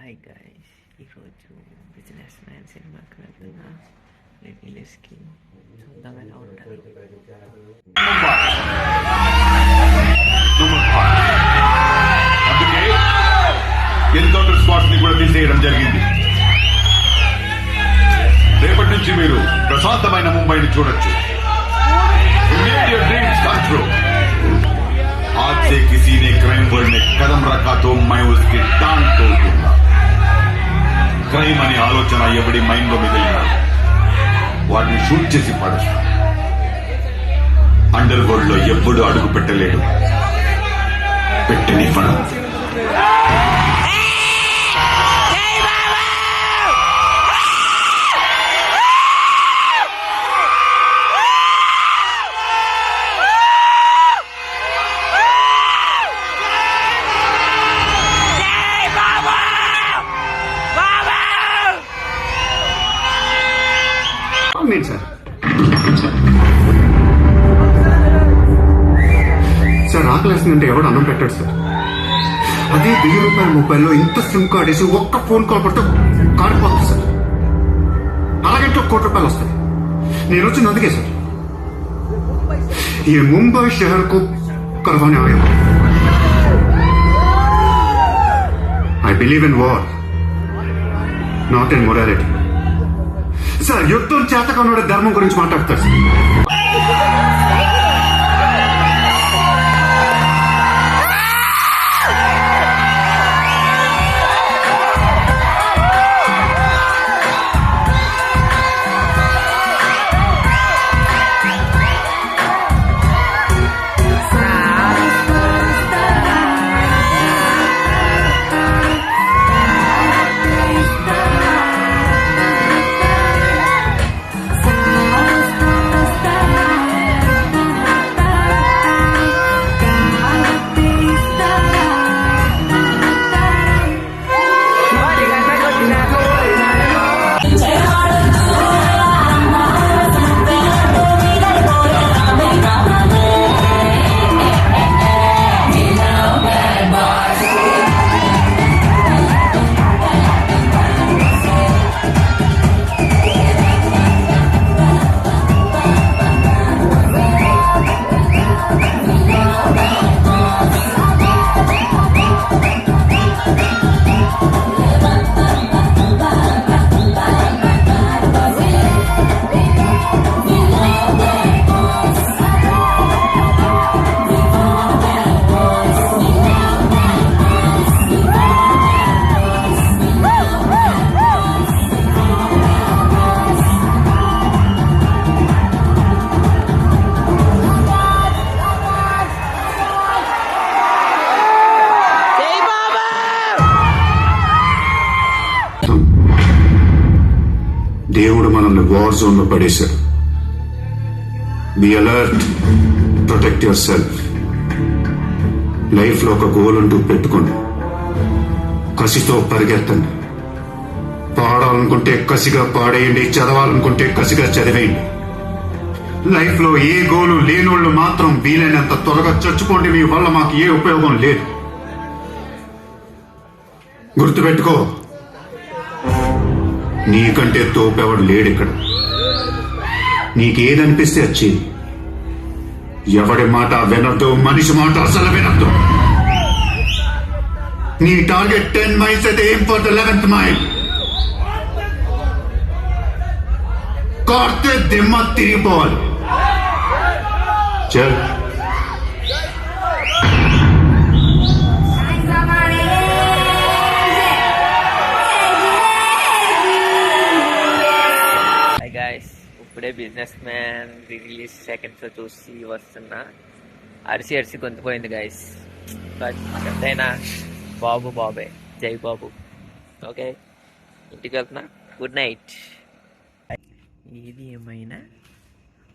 Hi guys, ఈరోజు business man సినిమాకి వెళ్తున్నా. రిలీజ్కి చూద్దాం ఎలా ఉంటుంది. అందుకే ఎన్కౌంటర్ స్పాట్స్ ని కూడా తీసేయడం జరిగింది. రేపటి నుంచి మీరు ప్రశాంతమైన ముంబైని చూడొచ్చు. आज से किसी ने क्राइम वर्ल्ड में कदम रखा तो मैं उसके टांग तोड़ दूंगा. క్రైమ్ అనే ఆలోచన ఎవడి మైండ్ లో మిగిలినా వాటిని షూట్ చేసి పడేస్తా. అండర్ వరల్డ్ లో ఎవ్వడు అడుగు పెట్టలేడు, పెట్టనివ్వడం. సార్ ఆకలేస్తుందంటే ఎవడు అన్నం పెట్టాడు సార్. అదే ₹1000 మొబైల్లో ఇంత సిమ్ కార్డ్ వేసి ఒక్క ఫోన్ కాల్ పడితే కాడిపోతుంది సార్. అరగంటలో ₹1,00,00,000 వస్తాయి. నేను వచ్చింది అందుకే సార్. ఈ ముంబై షహర్కు కర్వానే ఆయా. I believe in war, not in morality. Sir యుద్ధం చేతకనుడే ధర్మం గురించి మాట్లాడతారు సార్. దేవుడు మనల్ని వార్ జోన్ లో పడేశాడు. Be alert, protect your self. Life లో ఒక గోల్ అంటూ పెట్టుకోండి. కసితో పరిగెత్తండి. పాడాలనుకుంటే కసిగా పాడేయండి, చదవాలనుకుంటే కసిగా చదివేయండి. లైఫ్ లో ఏ గోలు లేనోళ్ళు మాత్రం వీలైనంత త్వరగా చచ్చిపోండి. మీ వల్ల మాకు ఏ ఉపయోగం లేదు. గుర్తుపెట్టుకో, నీకంటే తోపెవడు లేడిక్కడ. నీకేదనిపిస్తే వచ్చేది. ఎవడి మాట వినద్దు, మనిషి మాట అసలు వినద్దు. నీ టార్గెట్ 10 miles అయితే ఏం ఫర్ ద 11th mile. కార్తే దిమ్మ తిరిగిపోవాలి. చల్. ఇప్పుడే బిజినెస్ మ్యాన్ రిలీజ్ సెకండ్స్ లో చూసి వస్తున్నా. అరిసి గొంతుపోయింది గాయస్. బట్ ఎంతైనా బాబు బాబే, జై బాబు. ఓకే, ఇంటికి వెళ్తున్నా. Good night. ఏది ఏమైనా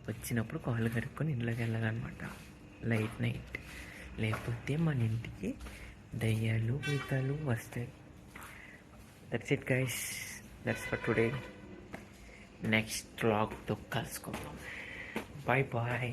వచ్చినప్పుడు కాళ్ళు కడుక్కొని ఇంట్లోకి వెళ్ళాలన్నమాట. నైట్ లేకపోతే మన ఇంటికి దయ్యాలు భూతాలు వస్తాయి. That's it guys, that's for today. Next వ్లాగ్తో కలుసుకుందాం. Bye bye.